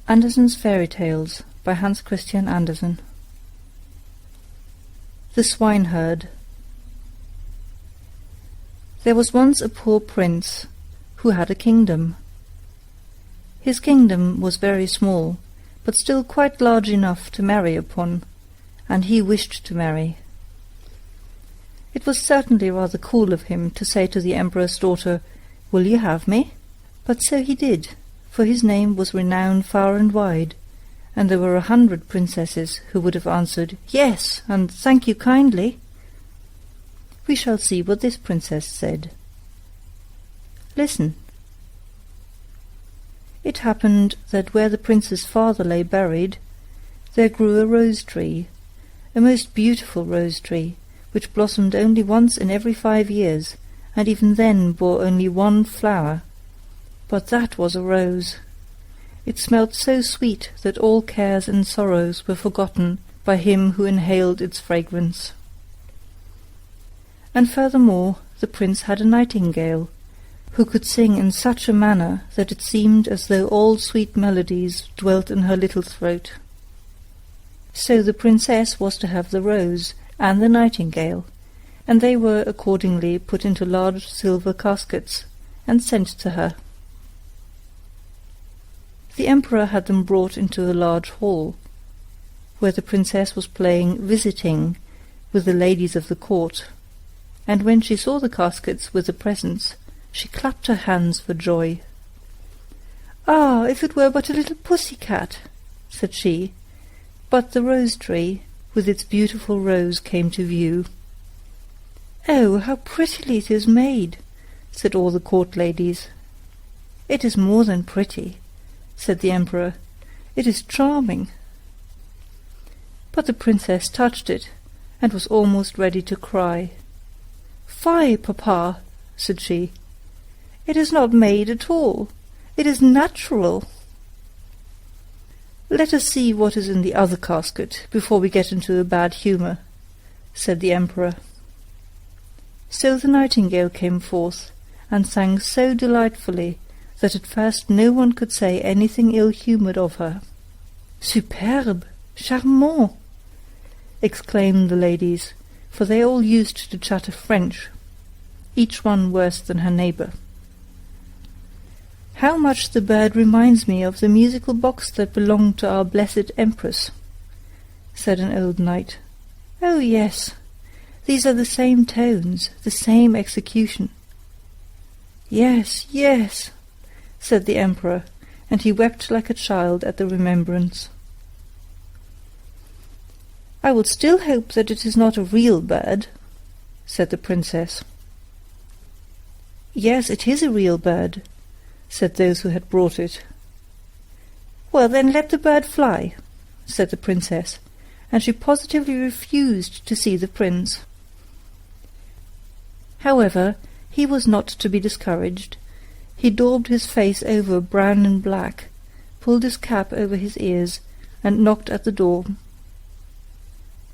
Andersen's Fairy Tales by Hans Christian Andersen. The Swineherd. There was once a poor prince who had a kingdom. His kingdom was very small, but still quite large enough to marry upon, and he wished to marry. It was certainly rather cool of him to say to the emperor's daughter, "Will you have me?" But so he did, for his name was renowned far and wide, and there were 100 princesses who would have answered, "Yes, and thank you kindly." We shall see what this princess said. Listen. It happened that where the prince's father lay buried, there grew a rose tree, a most beautiful rose tree, which blossomed only once in every 5 years, and even then bore only one flower. But that was a rose. It smelt so sweet that all cares and sorrows were forgotten by him who inhaled its fragrance. And furthermore, the prince had a nightingale, who could sing in such a manner that it seemed as though all sweet melodies dwelt in her little throat. So the princess was to have the rose and the nightingale, and they were accordingly put into large silver caskets and sent to her. The emperor had them brought into a large hall, where the princess was playing visiting with the ladies of the court, and when she saw the caskets with the presents, she clapped her hands for joy. "Ah, if it were but a little pussy-cat," said she, but the rose-tree with its beautiful rose came to view. "Oh, how prettily it is made," said all the court ladies. "It is more than pretty," said the emperor. "It is charming." But the princess touched it, and was almost ready to cry. "Fie, papa," said she. "It is not made at all. It is natural." "Let us see what is in the other casket before we get into a bad humour," said the emperor. So the nightingale came forth, and sang so delightfully that at first no one could say anything ill-humoured of her. "Superbe! Charmant!" exclaimed the ladies, for they all used to chatter French, each one worse than her neighbour. "How much the bird reminds me of the musical box that belonged to our blessed Empress," said an old knight. "Oh, yes, these are the same tones, the same execution." "Yes, yes," said the emperor, and he wept like a child at the remembrance. "I will still hope that it is not a real bird," said the princess. "Yes, it is a real bird," said those who had brought it. "Well, then let the bird fly," said the princess, and she positively refused to see the prince. However, he was not to be discouraged. He daubed his face over brown and black, pulled his cap over his ears, and knocked at the door.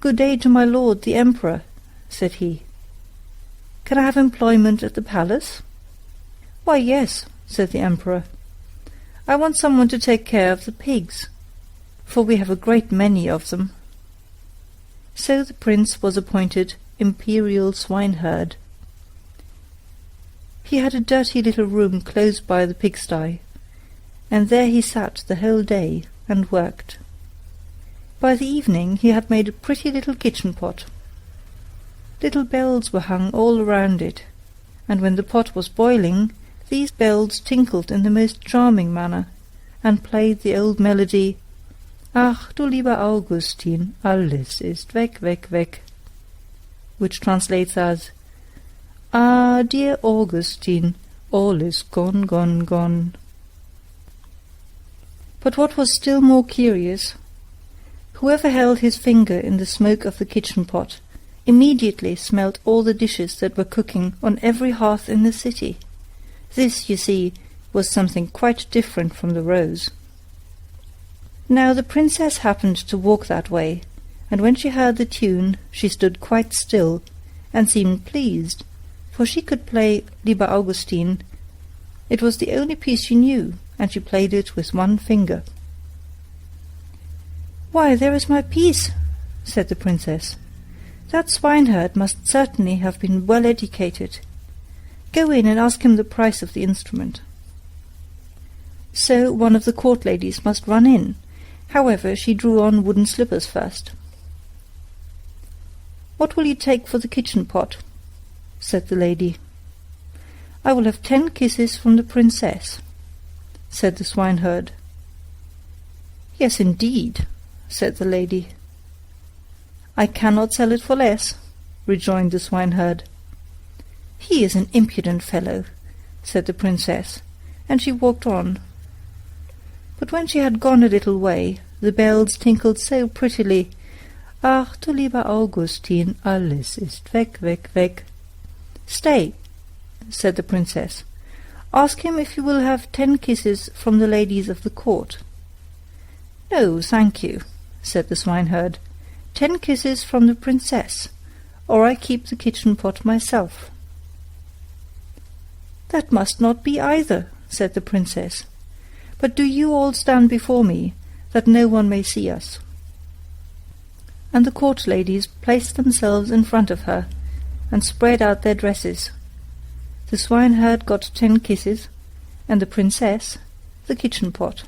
"Good day to my lord the emperor," said he. "Can I have employment at the palace?" "Why, yes," said the emperor. "I want someone to take care of the pigs, for we have a great many of them." So the prince was appointed imperial swineherd. He had a dirty little room close by the pigsty, and there he sat the whole day and worked. By the evening he had made a pretty little kitchen pot. Little bells were hung all around it, and when the pot was boiling, these bells tinkled in the most charming manner, and played the old melody, "Ach, du lieber Augustin, alles ist weg, weg, weg," which translates as, "Ah, dear Augustine, all is gone, gone, gone." But what was still more curious, whoever held his finger in the smoke of the kitchen pot immediately smelt all the dishes that were cooking on every hearth in the city. This, you see, was something quite different from the rose. Now the princess happened to walk that way, and when she heard the tune she stood quite still, and seemed pleased, for she could play Lieber Augustin. It was the only piece she knew, and she played it with one finger. "Why, there is my piece," said the princess. "That swineherd must certainly have been well educated. Go in and ask him the price of the instrument." So one of the court ladies must run in. However, she drew on wooden slippers first. "What will you take for the kitchen pot?" said the lady. "I will have 10 kisses from the princess," said the swineherd. "Yes, indeed," said the lady. "I cannot sell it for less," rejoined the swineherd. "He is an impudent fellow," said the princess, and she walked on. But when she had gone a little way, the bells tinkled so prettily, "Ach, du lieber Augustin, alles ist weg, weg, weg." "Stay," said the princess. "Ask him if you will have 10 kisses from the ladies of the court." "No, thank you," said the swineherd. 10 kisses from the princess, or I keep the kitchen pot myself." "That must not be either," said the princess. "But do you all stand before me, that no one may see us." And the court ladies placed themselves in front of her, and spread out their dresses. The swineherd got 10 kisses, and the princess the kitchen pot.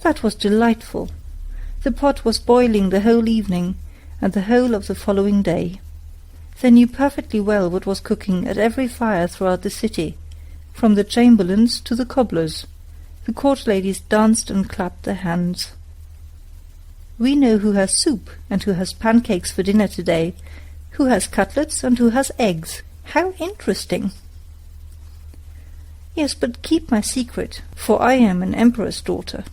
That was delightful. The pot was boiling the whole evening, and the whole of the following day. They knew perfectly well what was cooking at every fire throughout the city, from the chamberlains to the cobblers. The court ladies danced and clapped their hands. "We know who has soup, and who has pancakes for dinner today, who has cutlets, and who has eggs. How interesting!" "Yes, but keep my secret, for I am an emperor's daughter."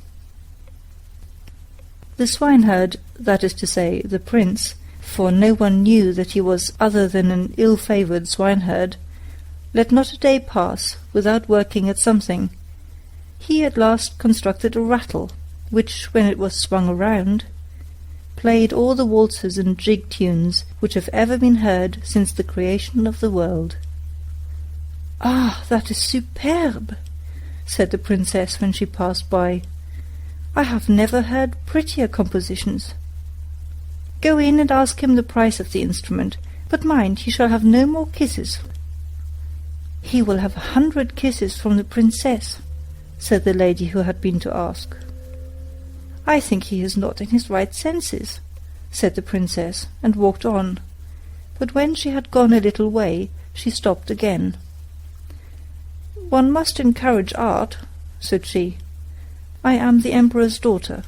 The swineherd, that is to say, the prince, for no one knew that he was other than an ill-favoured swineherd, let not a day pass without working at something. He at last constructed a rattle, which, when it was swung around, played all the waltzes and jig tunes which have ever been heard since the creation of the world. "Ah, that is superb!" said the princess when she passed by. "I have never heard prettier compositions. Go in and ask him the price of the instrument, but mind, he shall have no more kisses." "He will have 100 kisses from the princess," said the lady who had been to ask. "I think he is not in his right senses," said the princess, and walked on. But when she had gone a little way, she stopped again. "One must encourage art," said she. "I am the emperor's daughter.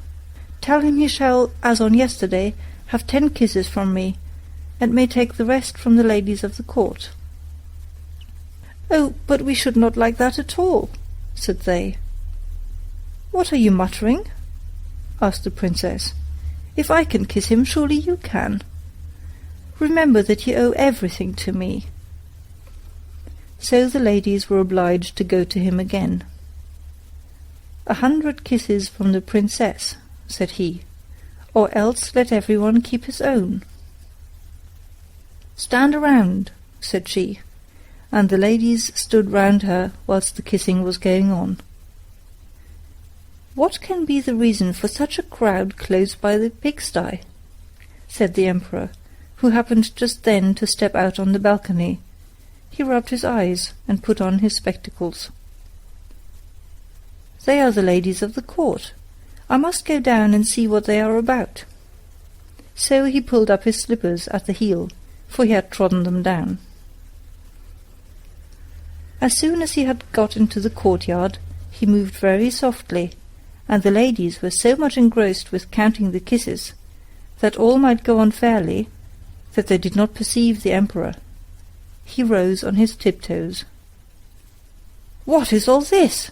Tell him he shall, as on yesterday, have 10 kisses from me, and may take the rest from the ladies of the court." "Oh, but we should not like that at all," said they. "What are you muttering?" asked the princess. "If I can kiss him, surely you can. Remember that you owe everything to me." So the ladies were obliged to go to him again. 100 kisses from the princess," said he, "or else let everyone keep his own." "Stand around," said she, and the ladies stood round her whilst the kissing was going on. "What can be the reason for such a crowd close by the pigsty?" said the emperor, who happened just then to step out on the balcony. He rubbed his eyes and put on his spectacles. "They are the ladies of the court. I must go down and see what they are about." So he pulled up his slippers at the heel, for he had trodden them down. As soon as he had got into the courtyard, he moved very softly, and the ladies were so much engrossed with counting the kisses, that all might go on fairly, that they did not perceive the emperor. He rose on his tiptoes. "What is all this?"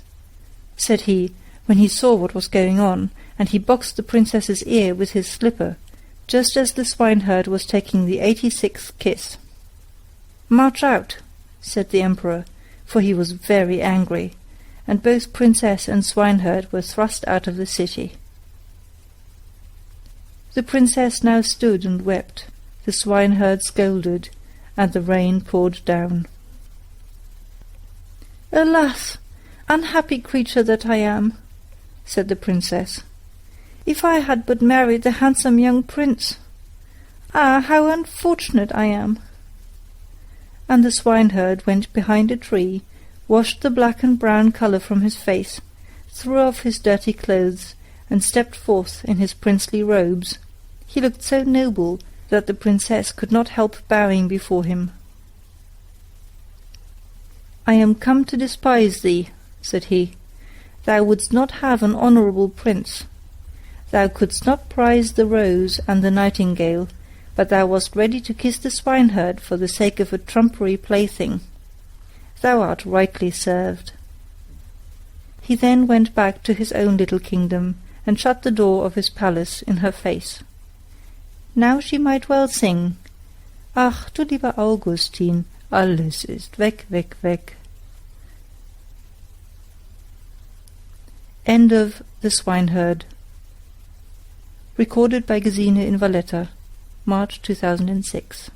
said he, when he saw what was going on, and he boxed the princess's ear with his slipper, just as the swineherd was taking the 86th kiss. "March out," said the emperor, for he was very angry, and both princess and swineherd were thrust out of the city. The princess now stood and wept, the swineherd scolded, and the rain poured down. "Alas, unhappy creature that I am," said the princess. If I had but married the handsome young prince! Ah, how unfortunate I am!" And the swineherd went behind a tree, washed the black and brown colour from his face, threw off his dirty clothes, and stepped forth in his princely robes. He looked so noble that the princess could not help bowing before him. "I am come to despise thee," said he. "Thou wouldst not have an honourable prince. Thou couldst not prize the rose and the nightingale, but thou wast ready to kiss the swineherd for the sake of a trumpery plaything. Thou art rightly served." He then went back to his own little kingdom, and shut the door of his palace in her face. Now she might well sing, "Ach, du lieber Augustin, alles ist weg, weg, weg." End of The Swineherd. Recorded by Gesine in Valletta, March 2006.